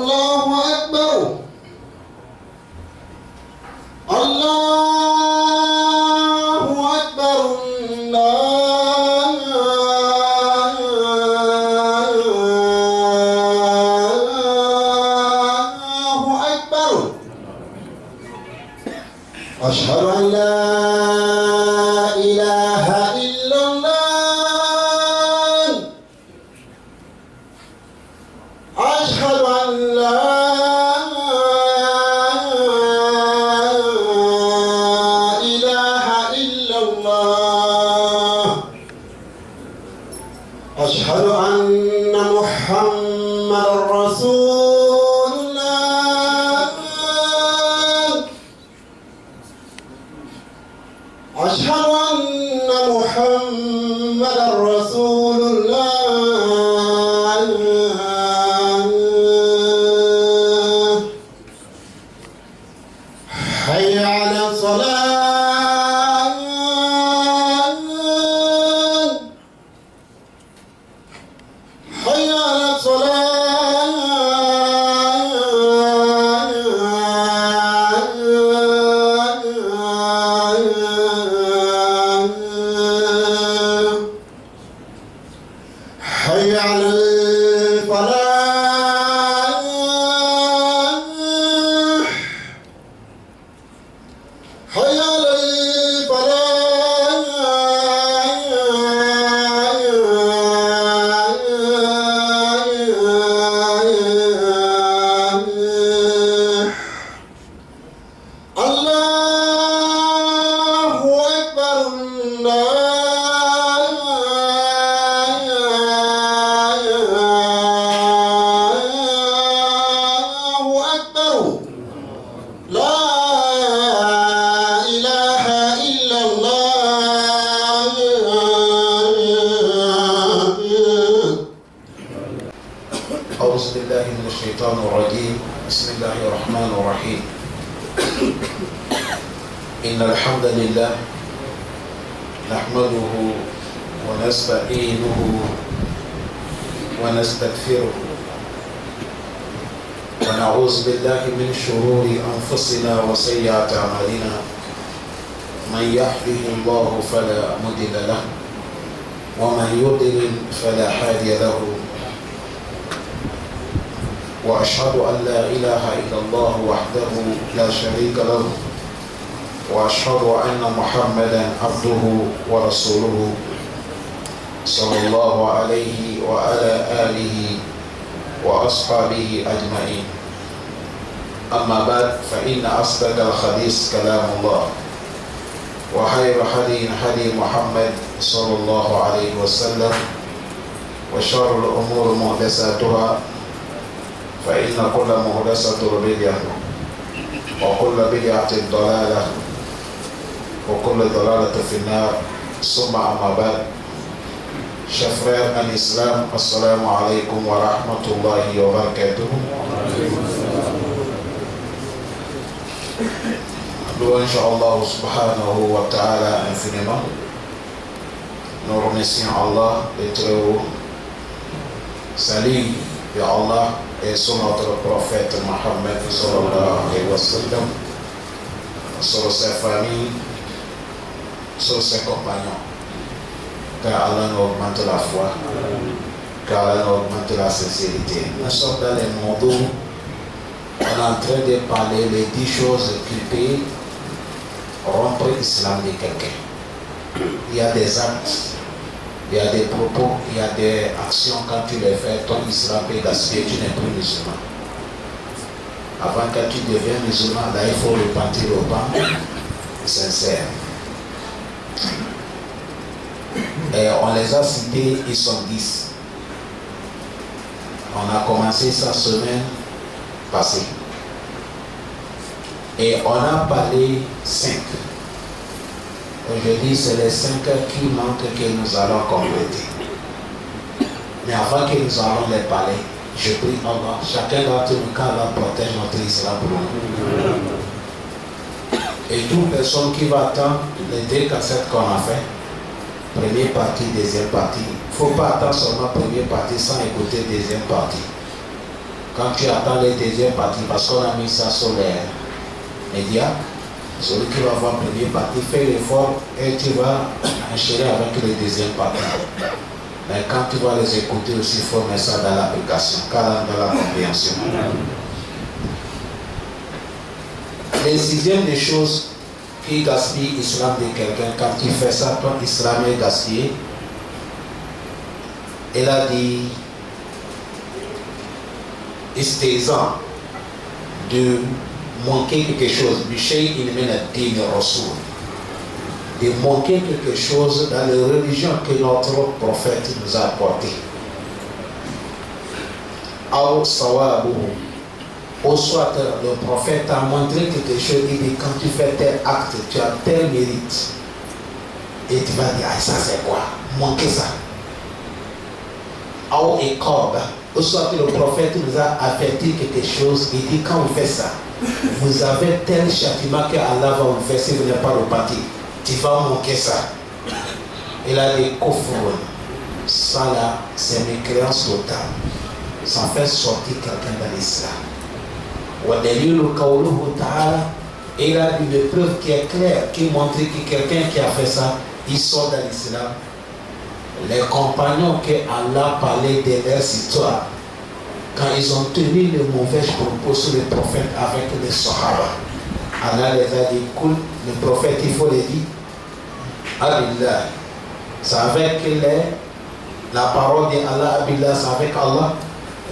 الله أكبر الله أكبر الله أكبر أشهد أن لا إله إلا الله أشهد أن لا إله إلا الله أشهد أن محمد رسول الله أشهد أن محمد رسول الله حي على الصلاة حي على الصلاة حي على الفلاح حي على الفلاح الله أكبر الله أكبر لا إله إلا الله أعوذ بالله من الشيطان الرجيم بسم الله الرحمن الرحيم إن الحمد لله نحمده ونستعينه ونستغفره ونعوذ بالله من شرور أنفسنا وسيئات أعمالنا من يهده الله فلا مضل له ومن يضلل فلا هادي له وأشهد أن لا إله إلا الله وحده لا شريك له وأشهد أن محمدا عبده ورسوله صلى الله عليه وعلى آله وأصحابه أجمعين أما بعد فإن أصدق الحديث كلام الله وخير هدي محمد صلى الله عليه وسلم وشر الأمور محدثاتها فإن كل محدثة بدعة وكل بدعة ضلالة وكل ضلالة في النار ثم أما بعد chers frères en islam, assalamu alaikum wa rahmatullahi wa barakatuh. Louange Allah subhanahu wa ta'ala infiniment. Nous remercions Allah de très haut. Salut de Allah et sur notre prophète Mohammed sallallahu alayhi wa sallam, sur ses familles, sur ses compagnons. Car Allah nous augmente la foi, car Allah nous augmente la sincérité. Nous sommes dans les mondes où on est en train de parler les 10 choses qui peuvent rompre l'islam de quelqu'un. Il y a des actes, il y a des propos, il y a des actions, quand tu les fais, ton islam peut gaspiller, tu n'es plus musulman. Avant que tu deviennes musulman, là il faut repentir au banc sincère. Et on les a cités, ils sont 10. On a commencé ça semaine passée. Et on a parlé 5. Aujourd'hui, c'est les 5 qui manquent que nous allons compléter. Mais avant que nous allons les parler, je prie Allah, chacun d'entre nous, qu'Allah protège notre islam pour nous. Et toute personne qui va attendre les 2 cassettes qu'on a fait, première partie, deuxième partie, il ne faut pas attendre seulement première partie sans écouter deuxième partie. quand tu attends les deuxièmes parties, parce qu'on a mis ça sur les médias, celui qui va voir la première partie fait l'effort et tu vas enchaîner avec les deuxièmes parties. Mais quand tu vas les écouter aussi, il faut mettre ça dans l'application, car dans la compréhension. Les sixième des choses qui gaspillent l'islam de quelqu'un, quand tu fais ça, ton islam est gaspillé. Elle a dit istizan, de manquer quelque chose, de manquer quelque chose dans les religions que notre prophète nous a apportées. Ou soit le prophète a montré quelque chose et dit quand tu fais tel acte, tu as tel mérite. Et tu vas dire, ah, ça c'est quoi? Manquer ça. Ou soit que le prophète nous a averti quelque chose et dit quand vous faites ça, vous avez tel châtiment que Allah va vous faire si vous n'êtes pas reparti. Tu vas manquer ça. Il a des coffres. Ça là, c'est une créance totale. Ça fait sortir quelqu'un de l'islam. Il a une preuve qui est claire, qui montre que quelqu'un qui a fait ça, il sort de l'islam. Les compagnons que Allah parlait de leur histoire, quand ils ont tenu les mauvais propos sur les prophètes avec les Sahaba, Allah les a dit, cool, le prophète, il faut les dire, Abillah, c'est avec la parole d'Allah, Abillah, c'est avec Allah,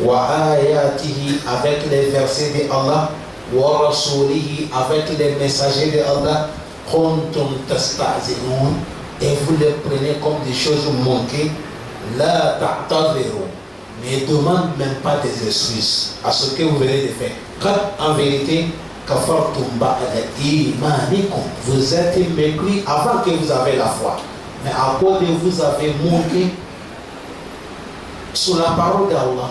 wa ayatihi, avec les versets d'Allah, wa rasulihi, avec les messagers d'Allah, kuntum tasta'zinun, et vous les prenez comme des choses manquées, la ta'tadiru, ne demande même pas des excuses à ce que vous venez de faire. Quand en vérité, vous êtes mécru avant que vous avez la foi. Mais à cause de vous avez manqué sur la parole d'Allah.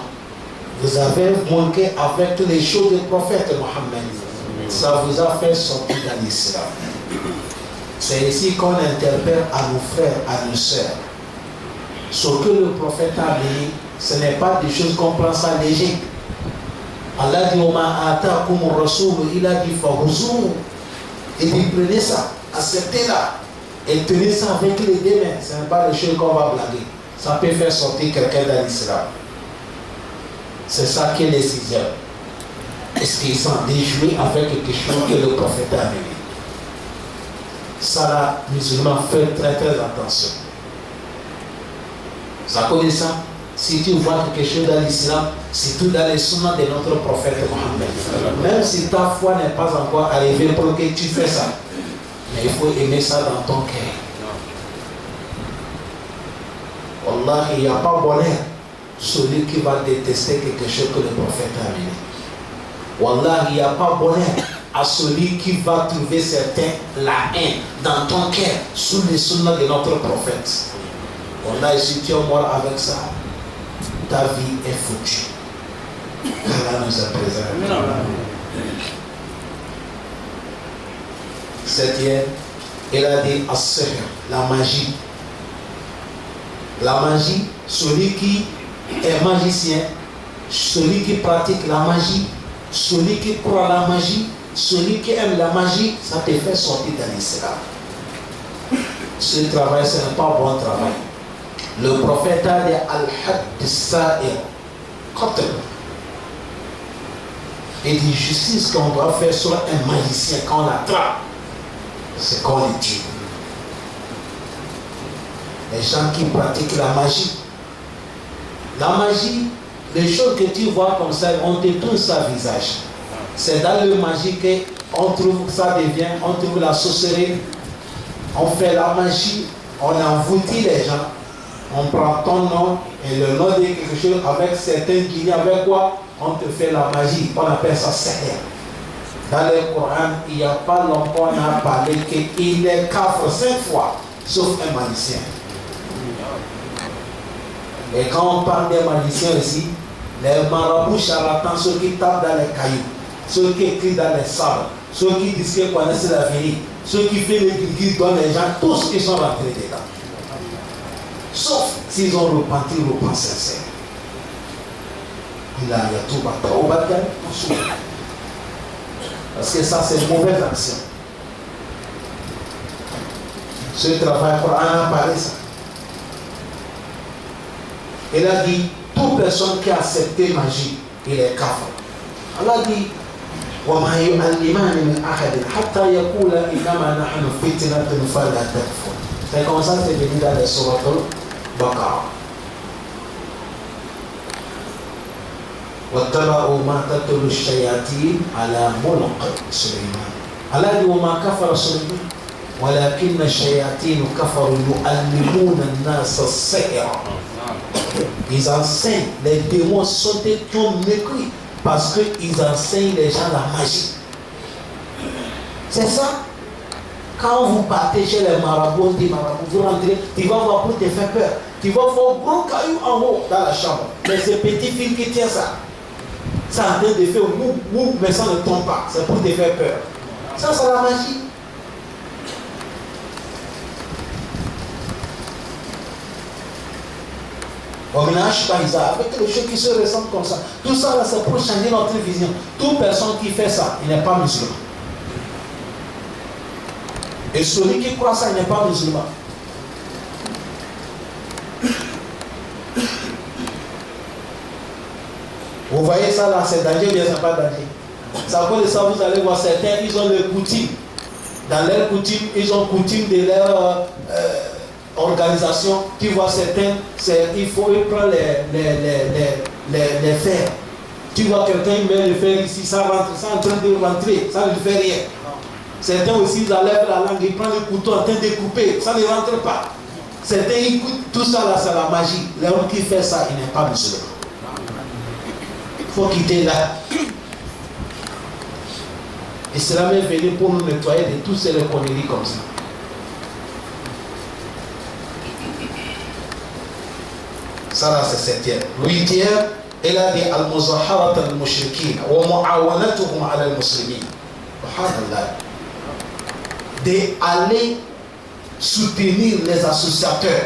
Vous avez manqué avec les choses du prophète Mohammed. Ça vous a fait sortir de l'islam. C'est ici qu'on interpelle à nos frères, à nos sœurs. Ce que le prophète a dit, ce n'est pas des choses qu'on prend ça léger. Allah dit, il a dit, et dit, prenez ça, acceptez-la, et tenez ça avec les deux mains. Ce n'est pas des choses qu'on va blaguer. Ça peut faire sortir quelqu'un de l'islam. C'est ça qui est les sixièmes. Est-ce qu'ils sont déjoués avec quelque chose que le prophète a amené? Ça, là, musulmans, faites très très attention. Ça connaît ça? Si tu vois quelque chose dans l'islam, c'est tout dans les sunnahs de notre prophète Mohammed. Même si ta foi n'est pas encore arrivée pour que tu fais ça, mais il faut aimer ça dans ton cœur. Wallah, il n'y a pas bonheur celui qui va détester quelque chose que le prophète a amené. Wallah, il n'y a pas bonheur à celui qui va trouver certains la haine dans ton cœur sous les sunnahs de notre prophète. Wallah, si tu es mort avec ça, ta vie est foutue. Allah nous a préservé. Septième, il a dit as-sihr, la magie. La magie, celui qui est magicien, celui qui pratique la magie, celui qui croit à la magie, celui qui aime la magie, ça te fait sortir de l'islam. Ce travail, ce n'est pas un bon travail. Le prophète a dit al-hadd sa'ir qatl. Et dit justice qu'on doit faire sur un magicien quand on l'attrape, c'est qu'on le tue. Les gens qui pratiquent la magie, les choses que tu vois comme ça, on te tourne sa visage. C'est dans le magie qu'on trouve ça devient, on trouve la sorcellerie, on fait la magie, on engloutit les gens. On prend ton nom et le nom de quelque chose avec certains guillemets, avec quoi on te fait la magie. On appelle ça sihr. Dans le Coran, il n'y a pas longtemps, on a parlé qu'il est kafir 5 fois, sauf un magicien. Et quand on parle des magiciens ici, les marabouts charlatans, ceux qui tapent dans les cailloux, ceux qui écrivent dans les sables, ceux qui disent qu'ils connaissent l'avenir, ceux qui font les guigues dans les gens, tous ils sont rentrés dedans. Sauf s'ils ont repenti, repenti sincère. il a tout battu. Parce que ça, c'est une mauvaise action. Ce travail pour en parler ça. Il a dit, toute personne qui a accepté magie, il est kafir. Allah dit, وَمَا يُعَلِّمَانِ مِنْ أَحَدٍ حَتَّى يَقُولَ إِنَّمَا نَحْنُ فِتْنَةٌ فَلَا تَكْفُرْ. C'est comme ça que c'est venu dans les sourates Baqarah. وَاتَّبَعُوا مَا تَتْلُو الشَّيَاطِينُ عَلَى مُلْكِ سُلَيْمَانَ. Allah dit, وَمَا كَفَرَ سُلَيْمَانَ وَلَكِنَّ الشَّيَاطِينَ كَفَرُوا يُعَلِّمُونَ النَّاسَ السِّحْرَ. Ils enseignent, les démons sont des qui ont mépris parce qu'ils enseignent les gens la magie. C'est ça. Quand vous partez chez les marabouts, vous rentrez, tu vas voir pour te faire peur. Tu vas voir un gros caillou en haut dans la chambre. Mais c'est petit fil qui tient ça. Ça en train de faire mou, mais ça ne tombe pas. C'est pour te faire peur. Ça, c'est la magie. Au ménage, par exemple, avec les choses qui se ressemblent comme ça. Tout ça, là, c'est pour changer notre vision. Toute personne qui fait ça, il n'est pas musulman. Et celui qui croit ça, il n'est pas musulman. Vous voyez ça là, c'est danger, bien c'est pas danger. Ça peut ça, vous allez voir certains, ils ont leurs coutumes. Dans leurs coutumes, ils ont coutume de leur organisation. Tu vois certains, il faut prendre les fers. Tu vois quelqu'un met le fer ici, ça rentre, ça en train de rentrer, ça ne fait rien. Certains aussi, ils enlèvent la langue, ils prennent le couteau en train de couper, ça ne rentre pas. Certains écoutent tout ça là, c'est la magie. L'homme qui fait ça, il n'est pas musulman. Il faut quitter là. L'islam est venu pour nous nettoyer de toutes ces conneries comme ça. Ça là, c'est septième. Huitième, il a dit al-muzaharat al-mushrikin wa mu'awanatuhum ala al-muslimin. D'aller soutenir les associateurs,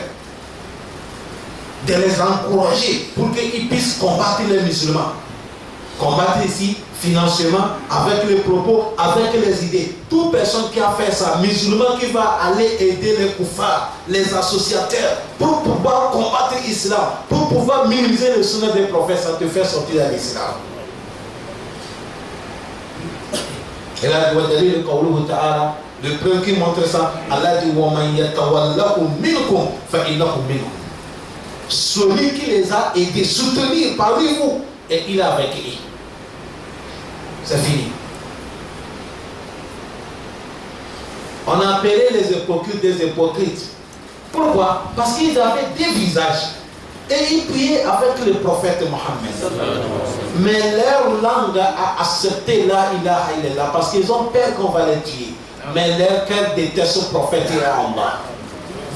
de les encourager pour qu'ils puissent combattre les musulmans. Combattre ici financièrement, avec les propos, avec les idées. Toute personne qui a fait ça, musulman qui va aller aider les koufars, les associateurs, pour pouvoir combattre l'islam, pour pouvoir minimiser le sunnah des prophètes, ça te fait sortir de l'islam. Et là, le premier qui montre ça, Allah dit celui qui les a aidés, soutenir parmi vous, et il est avec eux. C'est fini. On a appelé les hypocrites des hypocrites. Pourquoi? Parce qu'ils avaient des visages. Et ils priaient avec le prophète Mohammed. Mais leur langue a accepté la ilaha illallah parce qu'ils ont peur qu'on va les tuer. Mais leur cœur déteste ce prophète et Allah.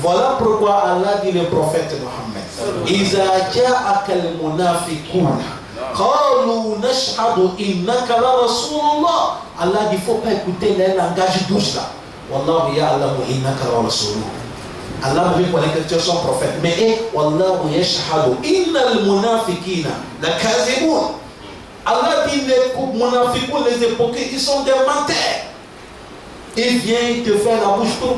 Voilà pourquoi Allah dit le prophète Mohammed. Iza ja'aka al-munafiqun qalu nashhadu innaka la rasulullah. Allah dit il ne faut pas écouter les langages douces là. Wallahu ya'lamu innaka la rasulullah. Allah veut connaître que tu es son prophète. Mais wallahu yashhadu innal munafiqina lakazibun. Allah dit les munafiqun, les hypocrites, ils sont des menteurs. Il vient te faire la bouche tout,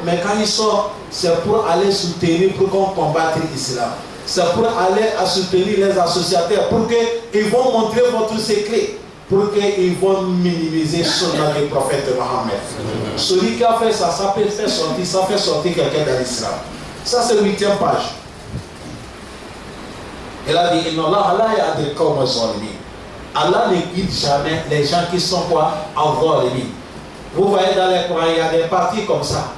mais quand il sort, c'est pour aller soutenir, pour qu'on combatte l'islam. C'est pour aller à soutenir les associateurs, pour qu'ils vont montrer votre secret, pour qu'ils vont minimiser son nom du prophète Mohammed. Celui qui a fait ça, ça peut faire sortir, ça fait sortir quelqu'un de l'islam. Ça c'est 8e page. Il a dit, Allah ne guide jamais les gens qui sont quoi? En zalimin. Vous voyez dans les Coran, il y a des parties comme ça.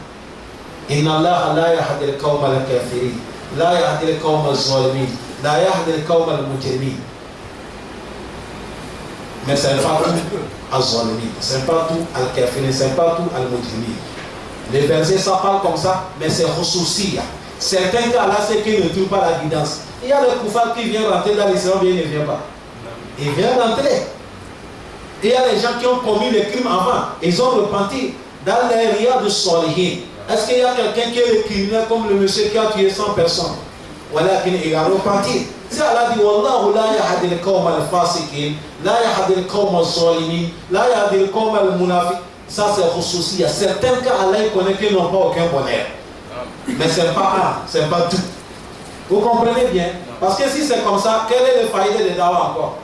Inna Allah la yahdi al-qawma al-kafirin, la yahdi al-qawma al-zalimin, la yahdi al-qawma al-mujrimin. Mais c'est pas tout al-zalimin, c'est pas tout al-kafirin, c'est pas tout al-mujrimin. Les versets ça parle comme ça, mais c'est ressourci. Certains cas là, c'est qu'ils ne trouvent pas la guidance. Il y a le koufar qui vient rentrer dans l'islam, il ne vient pas. Il vient rentrer. Et il y a des gens qui ont commis les crimes avant, ils ont repenti. Dans les riyad de Salihin, est-ce qu'il y a quelqu'un qui est le criminel comme le monsieur qui a tué 100 personnes? Voilà, il a repenti. Si Allah dit Wallahu la yahdi al-qawm al-fasiqin, la yahdi al-qawm al-zalimin, la yahdi al-qawm al-munafiq, ça c'est khususi. Il y a certains cas Allah connaît qu'ils n'ont pas aucun bonheur. Mais c'est pas tout. Vous comprenez bien? Parce que si c'est comme ça, quel est le faïda de dawa encore?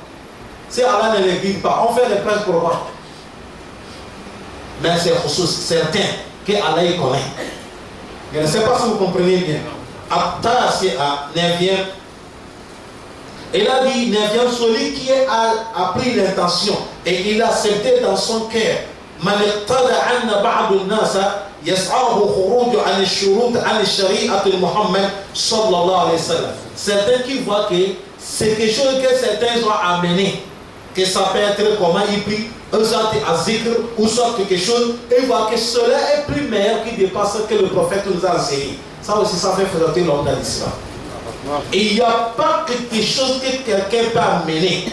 Si Allah ne les guide pas, on fait les prêches pour quoi? Mais c'est certain que Allah y connaît. Je ne sais pas si vous comprenez bien. Abta, c'est à 9e. Il a dit 9e, celui qui a pris l'intention et il a accepté dans son cœur. من اقتضى أن بعض الناس يسعاه خروج عن الشروط عن الشريعة محمد صلى الله عليه وسلم. Certains qui voient que c'est quelque chose que certains ont amené, que ça peut être comment il prie, un sorte à zikr ou soit quelque chose, et voient que cela est plus meilleur qui dépasse ce que le prophète nous a enseigné. Ça aussi, ça fait frotter l'homme dans l'islam. Et il n'y a pas quelque chose que quelqu'un peut amener.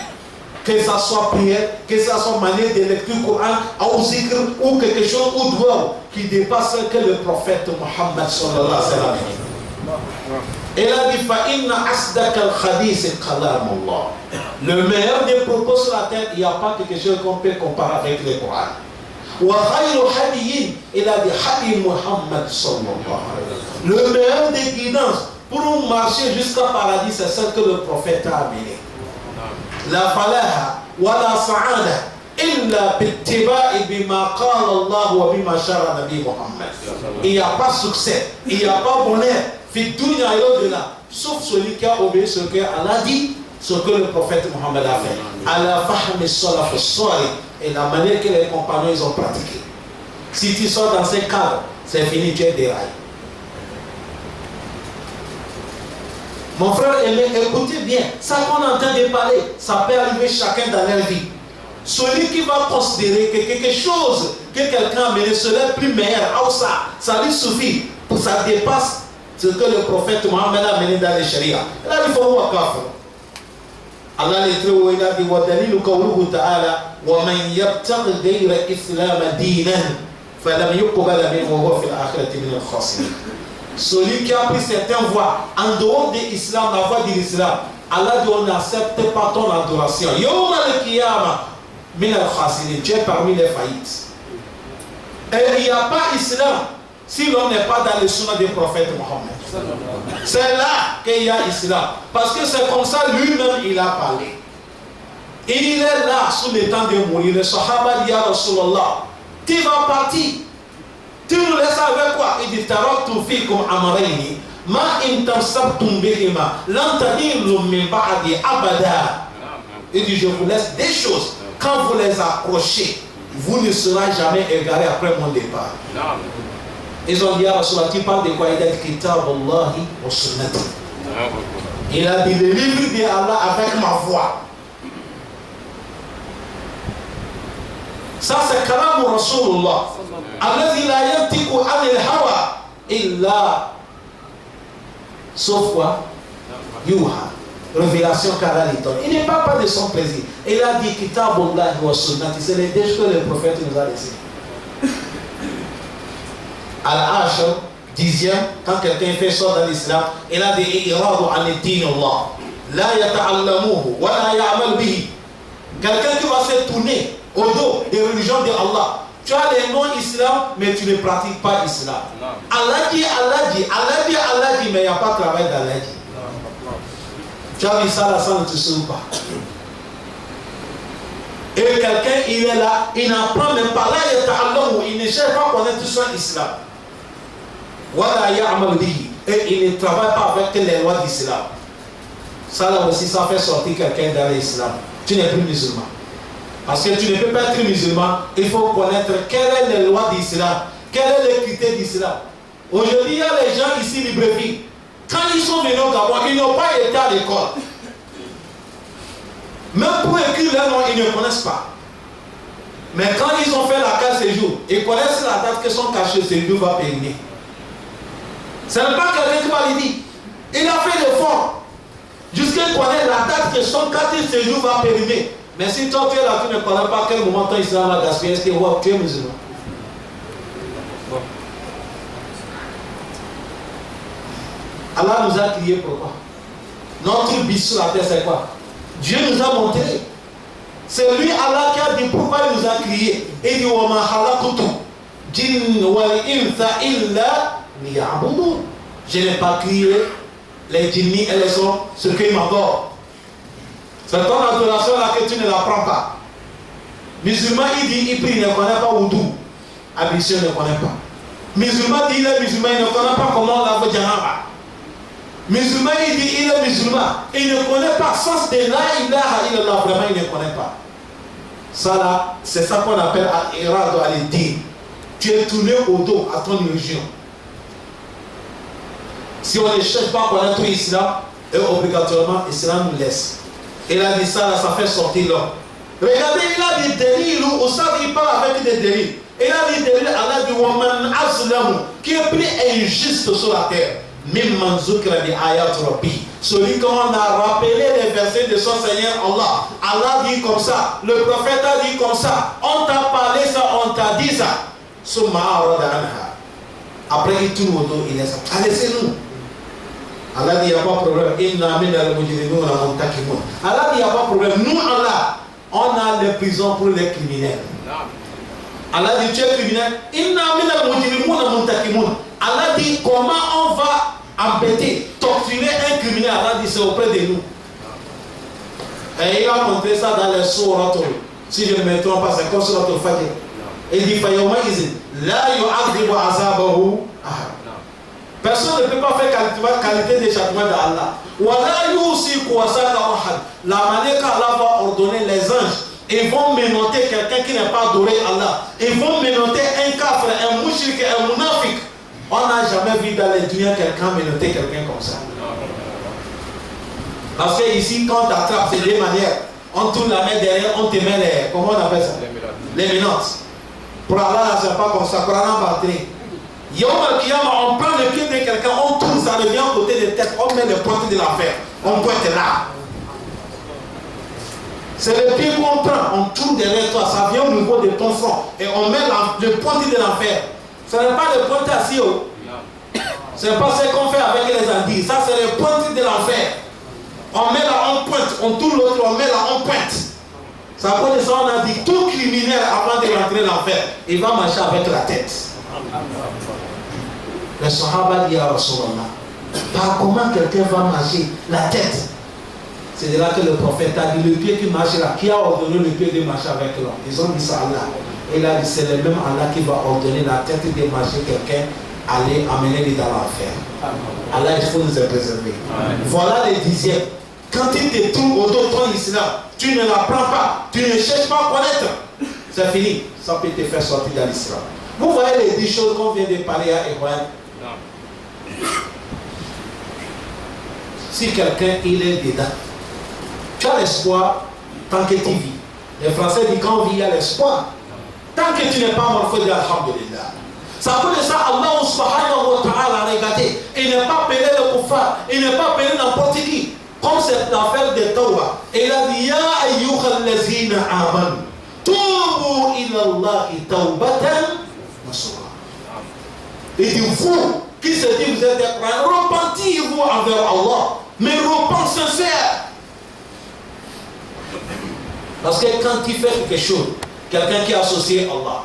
Que ça soit prière, que ça soit manière de lecture Coran, ou zikr, ou quelque chose, ou doigt, qui dépasse ce que le prophète Mohammed sallallahu alayhi wa sallam a dit. Il a dit, فَإِنَّ أَصْدَقَ الْحَدِيثِ كَلَامُ اللَّهِ. Le meilleur des propos sur la terre, il n'y a pas quelque chose qu'on peut comparer avec le Coran. وَخَيْرُ حَدِيٍ. Il a dit, Hadi Muhammad sallallahu alayhi wa sallam. Le meilleur des guidances pour marcher jusqu'au paradis, c'est ce que le prophète a amené. لا فلاح ولا سعادة إلا باتباع بما قال الله وبما شرع نبي محمد. Il n'y a pas succès, il n'y a pas bonheur, fi dunya et au-delà, sauf celui qui a obéi ce que Allah dit, ce que le prophète Mohammed a fait. Allah fahmi salaf as-salih, et la manière que les compagnons ils ont pratiqué. Si tu sors dans ces cadres, c'est fini, tu es déraillé. Mon frère aimé, écoutez bien, ça qu'on est en train de parler, ça peut arriver chacun dans leur vie. Celui qui va considérer que quelque chose que quelqu'un a mené serait plus meilleur, ça lui suffit, pour ça dépasse ce que le prophète Mohammed a mené dans les sharia. Là, il faut voir kafir. Allah les trouve, il a dit, وَدَلِيلُ قَوْلُهُ تَعَالَى وَمَنْ يَبْتَغِ غَيْرَ إِسْلَامَ دِينًا فَلَمْ يُقْبَلَ مِنْهُ وَهُوَ فِي الْآخِرَةِ مِنَ الْخَاسِرِينَ. Celui qui a pris certaines voies en dehors de l'islam, la voie de l'islam, Allah dit on n'accepte pas ton adoration. Yawma al-qiyamah min al-khasirin, tu es parmi les faillites. Et il n'y a pas islam si l'on n'est pas dans le sunnah du prophète Mohammed. C'est là qu'il y a islam. Parce que c'est comme ça lui-même il a parlé. Il est là sous le temps de mourir. Le sahaba dit ya Rasulallah, tu vas partir. Tu nous laisses avec quoi? Il dit taraktu fikum amrayni ma in tamsaktum bihima lan tadillu min ba'di abada. Il dit je vous laisse des choses, quand vous les accrochez, vous ne serez jamais égarés après mon départ. Ils ont dit à Rasulallah, tu parles de quoi? Il a dit kitabullahi wa sunnati. Il a dit le livre de Allah avec ma voix. Ça c'est kalam Rasulullah. Alladhi la yantiqu anil hawa illa sauf quoi? Yuha. Révélation qu'Allah lui donne. Il ne parle pas de son plaisir. Il a dit kitabullahi wa sunnati. C'est les deux que le prophète nous a laissé. Al-Ashar, 10e, quand quelqu'un fait ça dans l'islam, il a dit iradu an ad-din Allah. La yata'allamuhu wa la ya'mal bihi. Quelqu'un qui va se tourner au dos des religions de Allah. Tu as les noms islam, mais tu ne pratiques pas l'islam. Allah dit, mais il n'y a pas de travail d'Allah dit. Tu as vu ça là, ça ne te sauve pas. Et quelqu'un, il est là, il n'apprend même pas. Là, il ne cherche pas à connaître son islam. Et il ne travaille pas avec les lois d'islam. Ça là aussi, ça fait sortir quelqu'un dans l'islam. Tu n'es plus musulman. Parce que tu ne peux pas être musulman, il faut connaître quelles sont les lois d'islam, quels sont les critères d'islam. Aujourd'hui, il y a les gens ici, Libreville. Quand ils sont venus au Gabon, ils n'ont pas été à l'école. Même pour écrire leur nom, ils ne connaissent pas. Mais quand ils ont fait la carte séjour, ils connaissent la date que son cachet séjour va périmer. Ce n'est pas quelqu'un qui va lui dire. Il a fait l'effort. Jusqu'à connaître la date que son carte séjour va périmer. Mais si toi tu es là, tu ne connais pas à quel moment ton islam va gaspiller, est-ce que tu es musulman? Allah nous a crié pourquoi? Notre but sur la terre, c'est quoi? Dieu nous a montré. C'est lui, Allah, qui a dit pourquoi il nous a crié. Il dit wa ma khalaqtu jinna wal insa illa liya'budun. Je n'ai pas crié les djinnis et les hommes, ce qu'ils m'adorent. C'est ton adoration là que tu ne l'apprends pas. Musulman, il dit, il prie, il ne connaît pas Oudou. Abission, il ne connaît pas. Musulman dit, il est musulman, il ne connaît pas comment on lave Djanaba. Musulman, il dit, il est musulman, il ne connaît pas le sens de la ilaha illallah, vraiment, il ne connaît pas. Ça là, c'est ça qu'on appelle al-irad al-din. Tu es tourné au dos à ton religion. Si on ne cherche pas à connaître l'islam, et obligatoirement, l'islam nous laisse. Il a dit ça, là, ça fait sortir l'homme. Regardez, il a dit délire, ou ça, il parle avec des délires. Il a dit délire, Allah dit Waman Azlamu, qui est plus injuste sur la terre. Mimman Zukra bi ayat Rabbi. Celui qu'on a rappelé les versets de son Seigneur Allah. Allah dit comme ça, le prophète a dit comme ça. On t'a parlé ça, on t'a dit ça. Summa arada anha. Après, il tourne au dos, il laisse ça. Laissez-nous. Allah dit, il n'y a pas de problème. Inna min al-mujrimuna muntakimun. Allah dit, il n'y a pas de problème. Nous, Allah, on a les prisons pour les criminels. Allah dit, tu es criminel. Inna min al-mujrimuna muntakimun. Allah dit, comment on va embêter, torturer un criminel? Allah dit, c'est auprès de nous. Et il a montré ça dans les sourates. Si je ne me trompe pas, c'est comme surat al-Fajr. Il dit, Fayawma izin, la yu'adhibu azabahu ahad. Personne ne peut pas faire qualité de châtiment d'Allah. La manière qu'Allah va ordonner les anges, ils vont menotter quelqu'un qui n'a pas adoré Allah. Ils vont menotter un kafir, un mouchrik, un munafik. On n'a jamais vu dans les dunya quelqu'un menotter quelqu'un comme ça. Parce que ici, quand tu attrapes, c'est deux manières. On tourne la main derrière, on te met les. Comment on appelle ça? Les menottes. Pour Allah, c'est pas comme ça. Pour Allah, batterie. On prend le pied de quelqu'un, on tourne, ça revient à côté des têtes, on met le pointe de l'enfer, on pointe là. C'est le pied qu'on prend, on tourne derrière toi, ça vient au niveau de ton front et on met le pointe de l'enfer. Ce n'est pas le pointe assis haut. Ce n'est pas ce qu'on fait avec les andis, ça c'est le pointe de l'enfer. On met là, on pointe, on tourne l'autre, on met là, on pointe. Ça cause de ça, on a dit tout criminel avant de rentrer dans l'enfer, il va marcher avec la tête. Le Sahaba dit à Rasulallah, par comment quelqu'un va marcher la tête? C'est de là que le prophète a dit, le pied qui marche là, qui a ordonné le pied de marcher avec l'homme? Ils ont dit ça à Allah. Et là, c'est le même Allah qui va ordonner la tête de marcher quelqu'un, aller amener dans l'enfer. Allah, il faut nous préserver. Voilà les dixièmes. Quand il te trouve au dos de ton islam, tu ne l'apprends pas, tu ne cherches pas à connaître. C'est fini, ça peut te faire sortir de l'islam. Vous voyez les 10 choses qu'on vient de parler à Ibrahim. Si quelqu'un il est dedans, tu as l'espoir tant que tu vis. Les Français disent quand on vit, il y a l'espoir. Tant que tu n'es pas mort, il faut dire Alhamdulillah. Ça veut dire ça, Allah subhanahu wa ta'ala, regardez, il n'est pas appelé le kuffar, il n'est pas appelé n'importe qui. Comme cette affaire de Tawbah, il a dit Ya ayyuhal lazina amanu, tubu ila Allahi tawbatan. Il dit vous qui se dit vous êtes des croyants, repentez-vous envers Allah, mais repentez sincère. Parce que quand il fait quelque chose, quelqu'un qui est associé à Allah,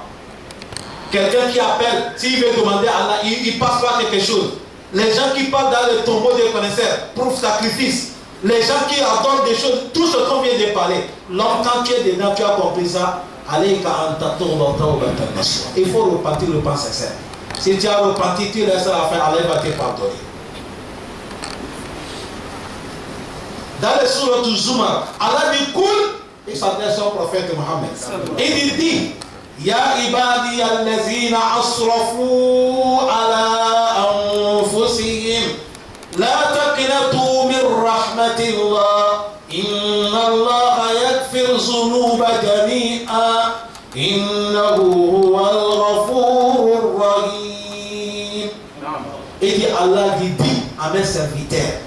quelqu'un qui appelle, s'il veut demander à Allah, il passe par quelque chose. Les gens qui partent dans le tombeau des connaisseurs pour sacrifice, les gens qui adorent des choses, tout ce qu'on vient de parler. L'homme, quand tu es dedans, tu as compris ça. Il faut repentir le pas sincère. Si tu as repenti, tu laisses la fin, Allah va te pardonner. Dans le surat Zumar, Allah dit Koul, il s'adresse au prophète Mohammed. Il dit Ya ibadi allazina asrafu ala anfusihim la taqnatu min rahmatillah inna Allah yaghfir dhunuba jami'a innahu huwal ghafurur rahim. Et dit Allah dit à mes serviteurs,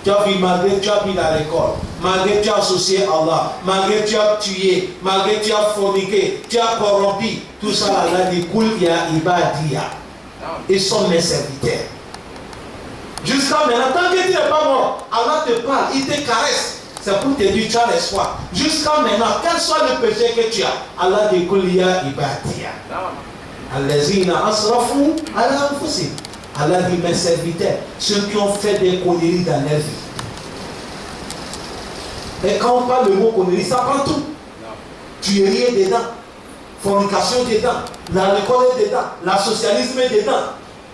tu as vu, malgré tu as pris à l'école, malgré tu as associé à Allah, malgré tu as tué, malgré tu as forniqué, tu as corrompu, tout ça Allah dit Kul ya ibadiya. Ils sont mes serviteurs. Jusqu'à maintenant, tant que tu n'es pas mort, Allah te parle, il te caresse. C'est pour te dire tu as l'espoir. Jusqu'à maintenant, quel soit le péché que tu as, Allah dit Kouliya Ibadiya. Allazina asrafu ala anfusihim. Allah dit mes serviteurs, ceux qui ont fait des conneries dans leur vie. Et quand on parle le mot connerie, ça prend tout. Tuerie est dedans, fornication est dedans, l'alcool est dedans, l'associalisme est dedans.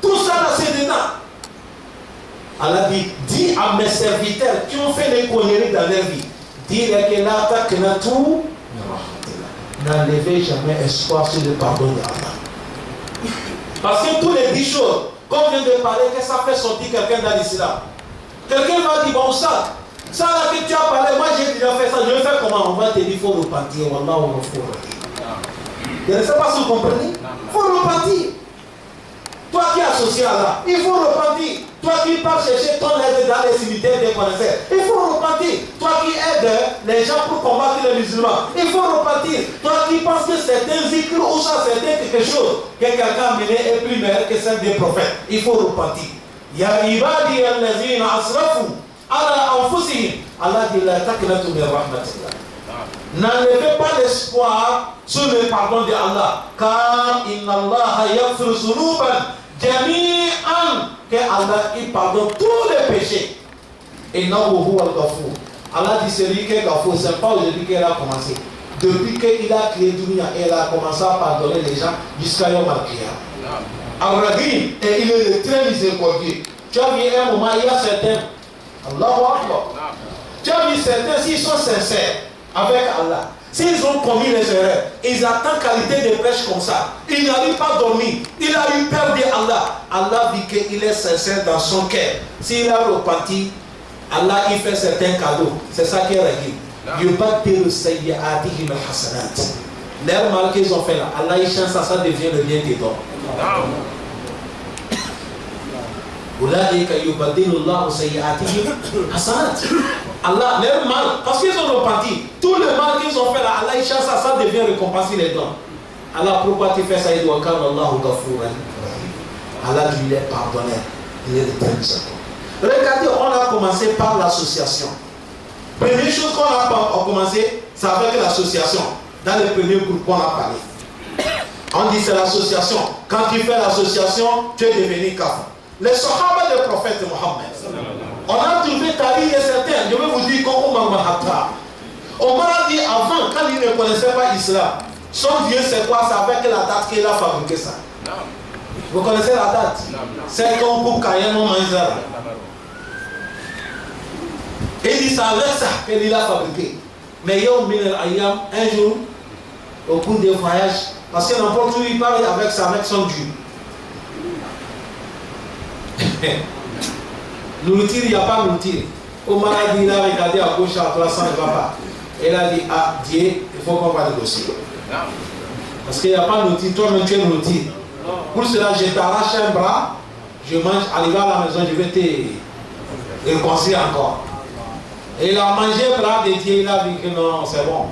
Tout ça là c'est dedans. Allah dit, dis à mes serviteurs qui ont fait les conneries dans leur vie, dis-leur que là, tout, n'enlevez jamais espoir sur le pardon d'Allah. Parce que tous les 10 choses, comme on vient de parler, que ça fait sortir quelqu'un dans l'islam. Quelqu'un va dire, bon ça là que tu as parlé, moi j'ai déjà fait ça, je vais faire comment? On va te dire, il faut repentir, wallah, on faut repentir. Je ne sais pas si vous comprenez. Il faut repentir. Toi qui es associé à Allah, il faut repentir. Toi qui pars chercher ton aide dans les cimetières des connaisseurs, il faut repentir. Toi qui aides les gens pour combattre les musulmans, il faut repentir. Toi qui penses que certains zikr ou ça, certains quelque chose que quelqu'un a mené est plus meilleur que celle des prophètes, il faut repentir. Ya ibadi allazina asrafu ala anfusihim. Allah dit la taqnatu min rahmatillah. N'enlevez pas l'espoir sur le pardon de Allah, car inna Allah yaghfiru dhunuban jami'an, que Allah il pardonne tous les péchés. Innahu huwal ghafur. Allah dit celui qui est Ghafour, c'est pas aujourd'hui qu'il a commencé. Depuis qu'il a créé Dunia, il a commencé à pardonner les gens jusqu'à Yom Al-Qiyam. Ar-Rahim, et il est très miséricordieux. Tu as vu un moment, il y a certains, Allahu Akbar. Tu as vu certains, s'ils sont sincères avec Allah, s'ils ont commis les erreurs, ils attendent qualité de prêche comme ça. Il n'arrive pas à dormir. Il a eu peur de Allah. Allah dit qu'il est sincère dans son cœur. S'il a repenti, Allah il fait certains cadeaux. C'est ça qui est réglé. Yubaddilu sayyi'atihim al-hasanat. L'air mal qu'ils ont fait là, Allah il change ça, ça devient le bien dedans. Ulaika yubaddilu Allahu sayyi'atihim hasanat. Allah, leur mal, parce qu'ils ont repenti, tout le mal qu'ils ont fait là, Allah il change ça, ça devient récompensé les dons. Allah, pourquoi tu fais ça? Il dit wa kana Allahu ghafuran. Allah lui est pardonneur, il est le très miséricordieux. Regardez, on a commencé par l'association. Première chose qu'on a commencé, c'est avec l'association. Dans le premier groupe qu'on a parlé. On dit c'est l'association. Quand tu fais l'association, tu es devenu kafir. Les sahaba du prophète Mohammed. On a trouvé Tari et certains. Je vais vous dire comment Omar Mahatta. Omar a dit avant, quand il ne connaissait pas l'islam, son Dieu c'est quoi? C'est avec la date qu'il a fabriqué ça. Vous connaissez la date? C'est comme pour Kayen ou Manzara. Il dit c'est avec ça qu'il a fabriqué. Mais Yom Min al-Ayyam, un jour, au cours des voyages, parce que n'importe où il parle avec ça, avec son Dieu. Nourriture, il n'y a pas nourriture. Omar a dit, il a regardé à gauche, à droite, ça ne va pas. Il a dit, ah, Dieu, il faut qu'on va négocier. Parce qu'il n'y a pas nourriture, toi-même tu es nourriture. Pour cela, je t'arrache un bras, je mange, arrivé à la maison, je vais te réconcilier encore. Et il a mangé un bras de Dieu, il a dit que non, c'est bon.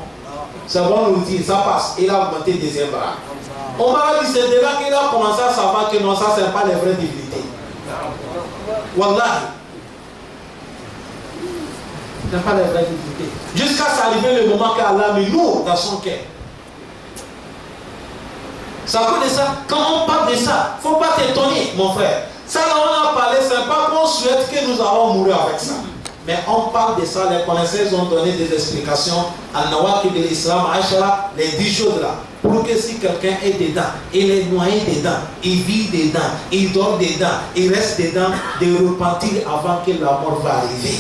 C'est bon nourriture, ça passe. Il a augmenté le deuxième bras. Omar a dit, c'est de là qu'il a commencé à savoir que non, ça, ce n'est pas les vraies divinités. Wallahi. Ce n'est pas les vraies divinités. Jusqu'à s'arriver le moment qu'Allah a mis nous dans son cœur. Ça peut de ça. Quand on parle de ça, il ne faut pas t'étonner, mon frère. Ça, là, on a parlé, ce n'est pas qu'on souhaite que nous allons mourir avec ça. Mais on parle de ça, les connaisseurs ont donné des explications à Nawaki de l'Islam, Aïchara, les 10 choses là. Pour que si quelqu'un est dedans, il est noyé dedans, il vit dedans, il dort dedans, il reste dedans, de repentir avant que la mort va arriver.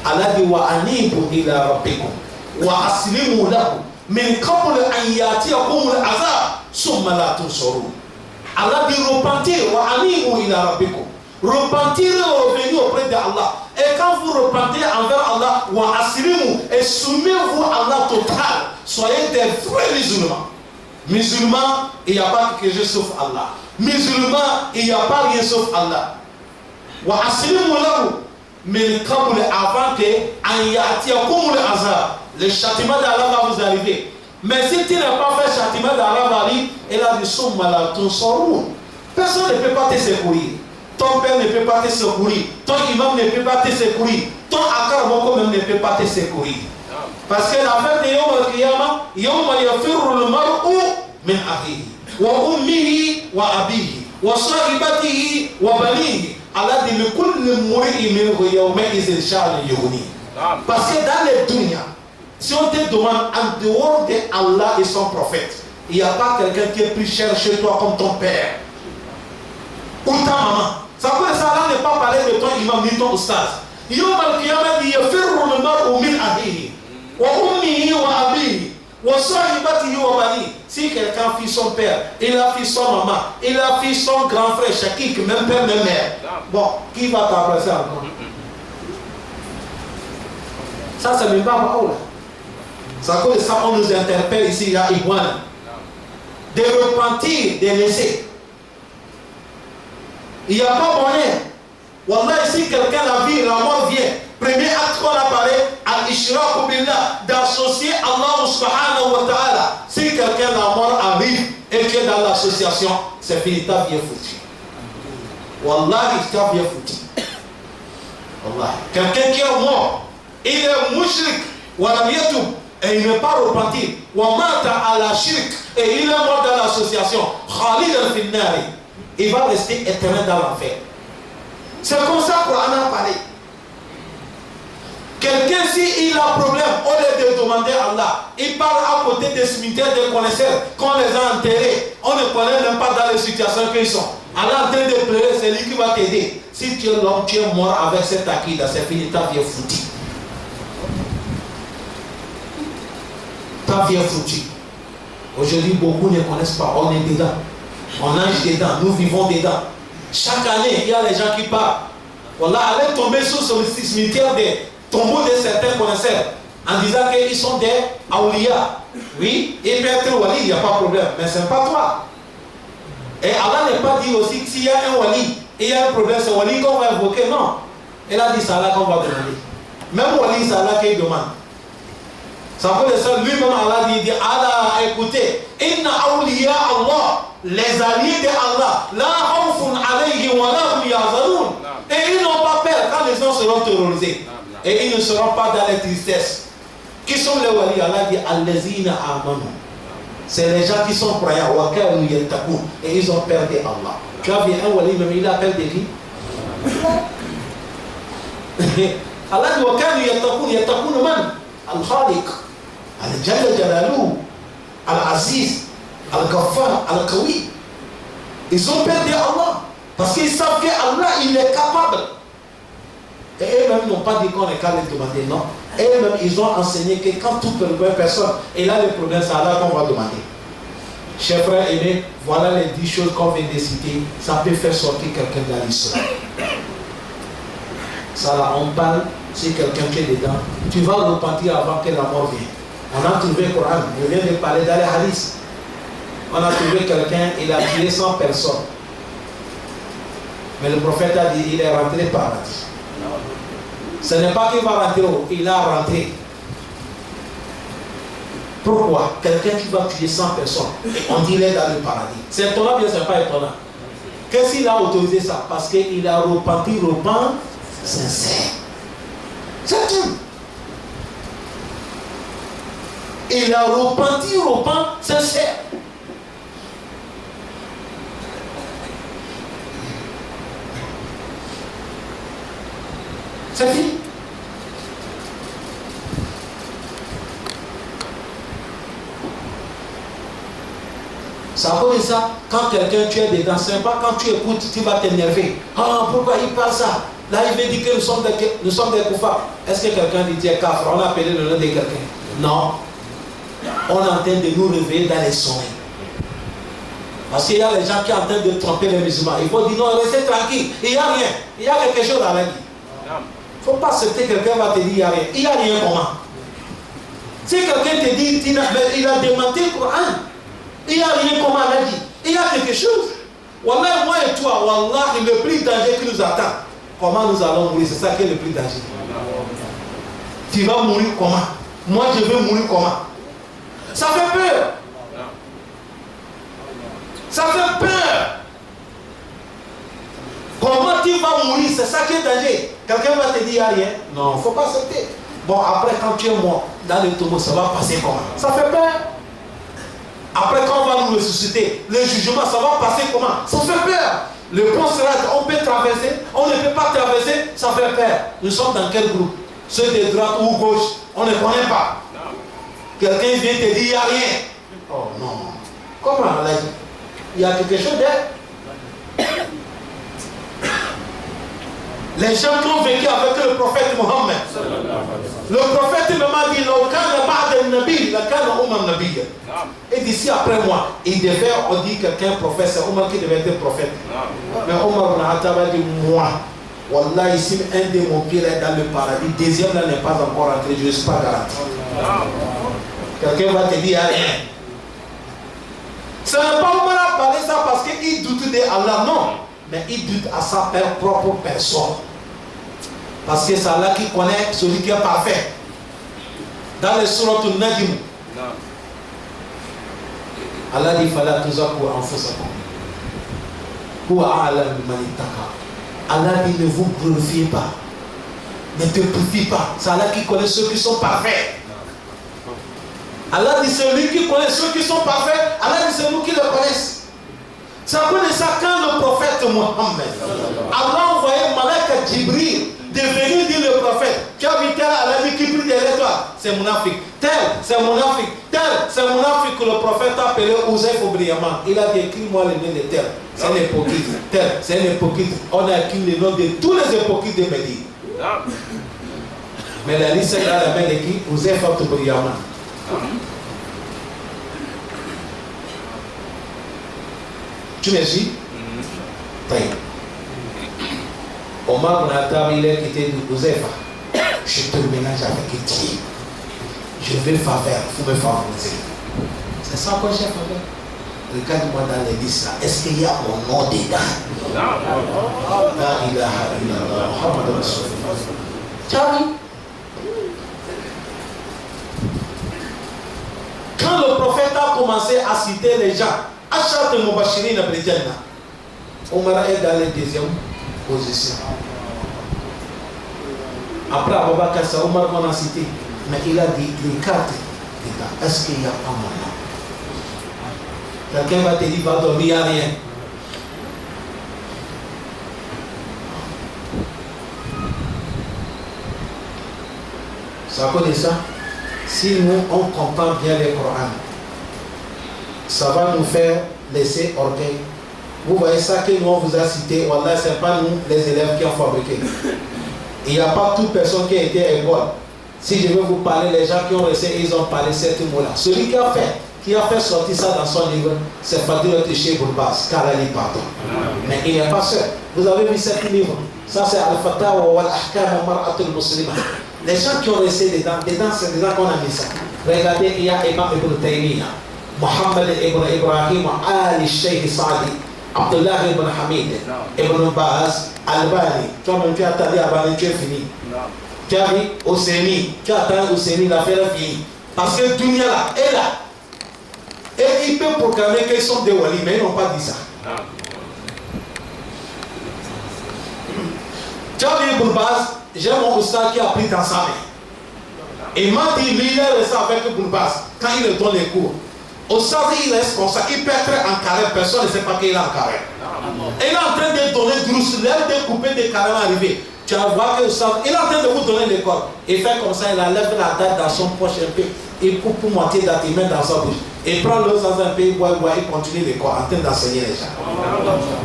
Allah dit wa anibu ila rabbikum wa aslimu lahu min qabl an yatiyakum al-azab summa la tunsurun. Allah dit repentir wa anibu ila rabbikum. Repentir et revenir auprès d'Allah. Et quand vous repentez envers Allah, wa aslimu, et soumettez-vous à Allah total. Soyez des vrais musulmans. Musulmans, il n'y a pas quelque chose sauf Allah. Musulmans, il n'y a pas rien sauf Allah. Wa aslimu lahu min qabl avant que an ya'tiyakum al-azab. Le châtiment d'Allah va vous arriver. Mais si tu n'as pas fait le châtiment d'Allah, il a dit summa la tunsurun. Personne ne peut pas te secourir. ton père ne peut pas te secourir, ton imam ne peut pas te secourir, ton akar moko même ne peut pas te secourir. Parce que la fête de Yom al-Qiyamah, Yom al-Yafirru al-mar'u min akhihi, wa ummihi wa abihi, wa sahibatihi wa banihi. Allah dit le kulli muri'in minhu yawma idhin sha'nun yughni. Parce que dans les dunya, si on te demande en dehors de Allah et son prophète, il n'y a pas quelqu'un qui est plus cher chez toi comme ton père ou ta maman. Ça veut dire que ça n'est pas parler de ton imam ni ton oustaz. Yom al-Qiyamah dit yafirru al-mar'u min akhihi wa ummihi wa abihi wa sahibatihi wa banihi. Si quelqu'un fuit son père, il a fui son maman, il a fui son grand frère Shakik, même père, même mère. Bon, qui va t'embrasser encore? Ça, c'est même pas mal. Ça, comme ça, on nous interpelle ici à Iwan. De repentir, de laisser. Il n'y a pas moyen. Wallah, ici, quelqu'un la vie, la mort vient. Premier acte qu'on a parlé, al-ishraku billah, d'associer Allah subhanahu wa ta'ala. Si quelqu'un la mort arrive et tu es dans l'association, c'est fini, ta vie est foutue. Wallah, ta vie est foutue. Wallah. Quelqu'un qui est mort, il est mushrik, walam yatub, et il ne pas repentir. Wa mata ala shirk, et il est mort dans l'association. Khalid al-Finnari, il va rester éternel dans l'enfer. C'est comme ça qu'on en a parlé. Quelqu'un, s'il a problème, au lieu de demander à Allah, il parle à côté des cimetières des connaisseurs, qu'on les a enterrés. On ne connaît même pas dans les situations qu'ils sont. Allah en train de pleurer, c'est lui qui va t'aider. Si tu es l'homme, tu es mort avec cette akida, c'est fini, ta vie est foutue. Ta vie est foutue. Aujourd'hui, beaucoup ne connaissent pas. On est dedans. On nage dedans. Nous vivons dedans. Chaque année, il y a les gens qui partent. Voilà, allez tomber sur ce cimetière des tombeaux de certains connaisseurs en disant qu'ils sont des awliya. Oui, il peut être wali, il n'y a pas de problème. Mais ce n'est pas toi. Et Allah n'est pas dit aussi que s'il y a un wali, et il y a un problème, c'est wali qu'on va invoquer. Non. Il a dit c'est Allah qu'on va demander. Même wali, c'est Allah qui demande. Ça veut dire ça, lui-même Allah dit Allah, écoutez, inna awliya Allah, les alliés de Allah, la khawfun alayhim wa la hum yahzanun. Et ils n'ont pas peur quand les gens seront terrorisés. Et ils ne seront pas dans la tristesse. Qui sont les wali? Allah dit allazina amanu. C'est les gens qui sont croyants. Wa kanu yattaqun. Et ils ont peur de Allah. Tu as vu un wali, même il a peur de qui? Allah dit wa kanu yattaqun. Yattaqun man? Al-Khaliq. Al-Jalla Jalaluhu, Al-Aziz, Al-Ghaffar, Al-Qawi. Ils ont peur de Allah parce qu'ils savent qu'Allah, il est capable. Et eux-mêmes n'ont pas dit qu'on est qu'à les demander, non. Eux-mêmes, ils ont enseigné que quand toute personne est là, le problème, c'est Allah qu'on va demander. Chers frères aînés, voilà les 10 choses qu'on vient de citer. Ça peut faire sortir quelqu'un de l'islam. Ça là, on parle, si quelqu'un qui est dedans, tu vas repentir avant que la mort vienne. On a trouvé le Coran, je viens de parler dans les hadiths. On a trouvé quelqu'un, il a tué 100 personnes. Mais le prophète a dit, il est rentré par paradis. Ce n'est pas qu'il va rentrer, il a rentré. Pourquoi? Quelqu'un qui va tuer 100 personnes, on dit il est dans le paradis. C'est étonnant, bien c'est pas étonnant. Qu'est-ce qu'il a autorisé ça? Parce qu'il a repenti, sincère. C'est tout. Il a repenti, sincère. C'est fini. Ça veut dire ça, quand quelqu'un tu es dedans, c'est pas quand tu écoutes, tu vas t'énerver. Ah, pourquoi il parle ça? Là, il veut dire que nous sommes des koufars. Est-ce que quelqu'un dit tiens, kafir? On a appelé le nom de quelqu'un? Non. On est en train de nous réveiller dans les sommeils. Parce qu'il y a les gens qui sont en train de tromper les musulmans. Il faut dire non, restez tranquille. Il n'y a rien. Il y a quelque chose à la vie. Il ne faut pas accepter que quelqu'un va te dire il n'y a rien. Il n'y a rien comment? Si quelqu'un te dit il a démenti le Coran, il n'y a rien comment elle a dit. Il y a quelque chose. Wallah, moi et toi, Wallah, le plus danger qui nous attend. Comment nous allons mourir? C'est ça qui est le plus danger. Tu vas mourir comment? Moi, je veux mourir comment? Ça fait peur. Ça fait peur. Comment oui, c'est ça qui est danger. Quelqu'un va te dire, il n'y a rien. Non, il ne faut pas accepter. Bon, après, quand tu es mort, dans le tombeau, ça va passer comment? Ça fait peur. Après, quand on va nous ressusciter, le jugement, ça va passer comment? Ça fait peur. Le pont sera, on peut traverser, on ne peut pas traverser, ça fait peur. Nous sommes dans quel groupe? Ceux de droite ou gauche? On ne connaît pas. Quelqu'un vient te dire, il n'y a rien. Oh non. Comment on l'a dit? Il y a quelque chose d'air. Les gens qui ont vécu avec le prophète Mohammed. Le prophète m'a dit, et d'ici après moi, il devait, on dit quelqu'un prophète, c'est Omar qui devait être prophète. Mais Omar a dit, moi, Wallah, ici, un de mon pied est dans le paradis, deuxième là n'est pas encore entré, je ne suis pas garanti. Quelqu'un va te dire rien. Ce n'est pas Omar à parler ça parce qu'il doute d'Allah, non. Mais il doute à sa propre personne. Parce que c'est Allah qui connaît celui qui est parfait. Dans les sourates Najm, Allah dit fala tuzaku anfusakum. Huwa a'lamu biman ittaqa. Allah dit ne vous glorifiez pas. Ne te purifie pas. C'est Allah qui connaît ceux qui sont parfaits. Allah dit celui qui connaît ceux qui sont parfaits. Allah dit c'est nous qui le connaissons. C'est à cause de ça quand le prophète Mohammed, Allah a envoyé Malak Jibril de venir dire le prophète, tu as vu tel, Allah dit qui prie derrière toi, c'est monafik. Tel, c'est monafik. Tel, c'est monafik que le prophète a appelé Ouzef Briaman. Il a dit écris-moi le nom de tel. C'est un hypocrite. Tel, c'est un hypocrite. On a écrit le nom de tous les hypocrites de Médine. Mais la liste est dans la main de qui? Ouzef Briaman. Tu me suis? Oui. Omar ibn Khattab, il est quitté de Ouzefa. Je te mélange avec Dieu. Je veux faveur, il faut me favoriser. C'est ça que j'ai faveur. Regarde-moi dans les listes là. Est-ce qu'il y a mon nom dedans? La ilaha illallah, Muhammad Rasulullah. Tu as vu? Quand le prophète a commencé à citer les gens, Achat de Mubashirin Abdel Jannah, Omar est dans la deuxième position. Après Abubakar, c'est Omar qu'on a cité. Mais il a dit les cartes dedans. Est-ce qu'il y a pas mon nom? Quelqu'un va te dire, va dormir, il n'y a rien. C'est à cause de ça. Si nous, on comprend bien le Coran, ça va nous faire laisser orgueil. Vous voyez ça que nous on vous a cité, Wallah, ce n'est pas nous les élèves qui ont fabriqué. Il n'y a pas toute personne qui a été à l'école. Si je vais vous parler, les gens qui ont resté, ils ont parlé ces mots-là. Celui qui a fait sortir ça dans son livre, c'est Fadil Cheikh Bourbas, car elle est pardon. Mais il n'est pas seul. Vous avez vu cet livre? Ça c'est Al-Fatawa wal Ahkam Mar'atul Muslima. Les gens qui ont resté dedans, c'est dedans qu'on a mis ça. Regardez, il y a Imam Ibn Taymiyyah, Muhammad ibn Ibrahim, Ali Sheikh Saadi, Abdullah ibn Hamid, Ibn Baz, Albani. Toi-même tu as attendu Albani, tu es fini. Tu as vu Ousseini, tu as attendu Ousseini, l'affaire est finie. Parce que Dunia là est là. Et ils peuvent proclamer qu'ils sont des walis, mais ils n'ont pas dit ça. Tu as vu Ibn Baz, j'ai mon oustad qui a pris dans sa main. Il m'a dit, lui, il est resté avec Ibn Baz quand il lui donne les cours. Au stade, il reste comme ça, il peut être en carré, personne ne sait pas qu'il est en carré. Et il est en train de donner drous, l'air de couper des carrés arrivés. Tu vas voir que il est en train de vous donner l'école. Il fait comme ça, il enlève la date dans son poche un peu. Il coupe pour moitié date, il met dans sa bouche. Il prend l'eau dans un peu, il boit, il continue l'école en train d'enseigner les gens.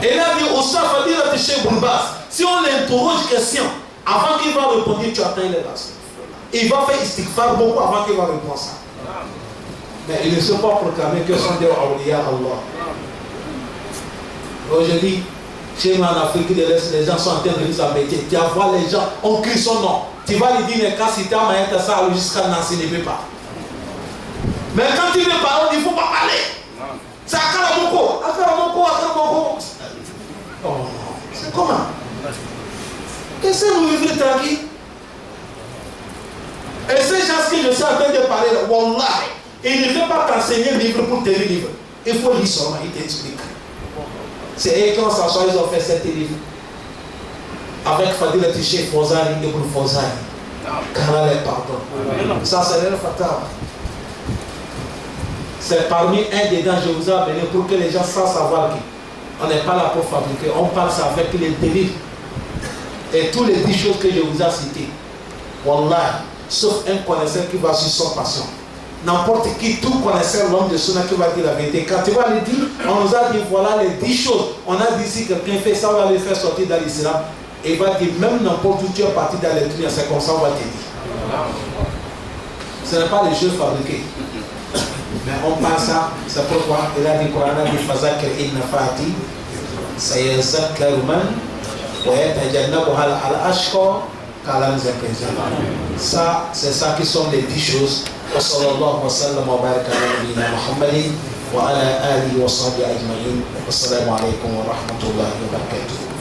Et il a dit, au stade, il va dire, chez Bourbas, si on l'interroge question, avant qu'il va répondre, tu attends, il est là. Il va faire istighfar beaucoup avant qu'il va répondre ça. Mais il ne se pas proclamer que sont des awliya Allah. Aujourd'hui, chez nous en Afrique de l'Est, les gens sont en train de nous embêter. Tu vas voir les gens, on crie son nom. Tu vas lui dire, mais quand si tu as maillé ça, jusqu'à Nancy ne veut pas. Mais quand il veut parler, il ne faut pas parler. C'est Akaramoko. Oh non, c'est comment? Qu'est-ce que nous vivons tranquille? Et ces gens qui je suis en train de parler, Wallah, il ne veut pas t'enseigner le livre pour te lire. Il faut lire seulement, il t'explique. C'est eux qui ont s'asseoir, ils ont fait 7 livres. avec Fadilat Cheikh Fawzani Ibn Fawzani. Qu'Allah les pardonne. Ça, c'est le fatal. C'est parmi un des dents, je vous ai amené pour que les gens sachent savoir qu'on n'est pas là pour fabriquer. On parle ça avec les délits. Et tous les 10 choses que je vous ai citées. Wallah, sauf un connaisseur qui va sur son patient. N'importe qui, tout connaisseur, l'homme de Sunna qui va dire la vérité. Quand tu vas lui dire, on nous a dit voilà les 10 choses. On a dit si quelqu'un fait ça, on va le faire sortir dans l'islam. Et il va dire même n'importe où tu es parti dans les trucs, c'est comme ça on va te dire. Ce n'est pas des choses fabriquées. Mais on parle ça, c'est pourquoi il a dit Coran a dit Fazakir inna fati, sayazakkaru man, wa yatajannabuha al-ashqa. Ça, c'est ça qui sont les 10 choses. Wa sallallahu wa sallam wa baraka ala nabiyyina Muhammadin wa ala alihi wa sahbihi ajma'in. Wassalamu alaikum wa rahmatullahi wa barakatuh.